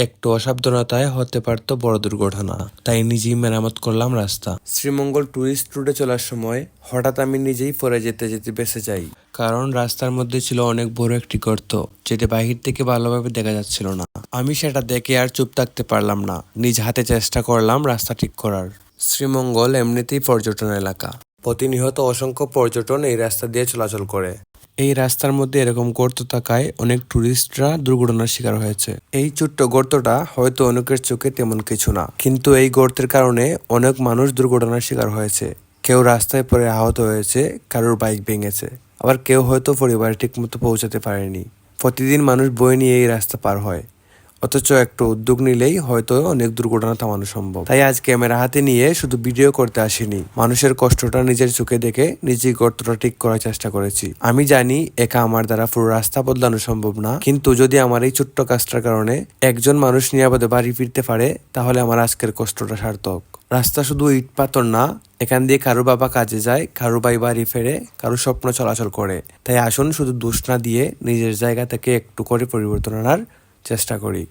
একটু অসাবধানতায় হতে পারতো বড় দুর্ঘটনা, তাই নিজেই মেরামত করলাম রাস্তা। শ্রীমঙ্গল ট্যুরিস্ট রুটে চলার সময় হঠাৎ আমি নিজেই পড়ে যেতে যেতে বেঁচে যাই, কারণ রাস্তার মধ্যে ছিল অনেক বড় একটি গর্ত, যেটা বাহির থেকে ভালোভাবে দেখা যাচ্ছিল না। আমি সেটা দেখে আর চুপ থাকতে পারলাম না, নিজ হাতে চেষ্টা করলাম রাস্তা ঠিক করার। শ্রীমঙ্গল এমনিতেই পর্যটন এলাকা, প্রতিনিয়ত অসংখ্য পর্যটন এই রাস্তা দিয়ে চলাচল করে। এই রাস্তার মধ্যে এরকম গর্ত থাকায় অনেক টুরিস্টরা দুর্ঘটনার শিকার হয়েছে। এই ছোট্ট গর্তটা হয়তো অনেকের চোখে তেমন কিছু না, কিন্তু এই গর্তের কারণে অনেক মানুষ দুর্ঘটনার শিকার হয়েছে। কেউ রাস্তায় পড়ে আহত হয়েছে, কারোর বাইক ভেঙেছে, আবার কেউ হয়তো পরিবারে ঠিকমতো পৌঁছাতে পারেনি। প্রতিদিন মানুষ বয়ে নিয়ে এই রাস্তা পার হয়, অথচ একটু উদ্যোগ নিলেই হয়তো অনেক দুর্ঘটনা থামানো সম্ভব। তাই আজ ক্যামেরা হাতে নিয়ে শুধু ভিডিও করতে আসিনি, মানুষের কষ্টটা নিজের চোখে দেখে নিজেই গর্তটা ঠিক করার চেষ্টা করেছি। আমি জানি একা আমার দ্বারা পুরো রাস্তা বদলানো সম্ভব না, কিন্তু যদি আমার এই ছোট্ট কাজটার কারণে একজন মানুষ নিরাপদে বাড়ি ফিরতে পারে, তাহলে আমার আজকের কষ্টটা সার্থক। রাস্তা শুধু ইট পাথর না, এখান দিয়ে কারো বাবা কাজে যায়, কারো ভাই বাড়ি ফেরে, কারো স্বপ্ন চলাচল করে। তাই আসুন শুধু দোষ না দিয়ে নিজের জায়গা থেকে একটু করে পরিবর্তন আনার চেষ্টা করি।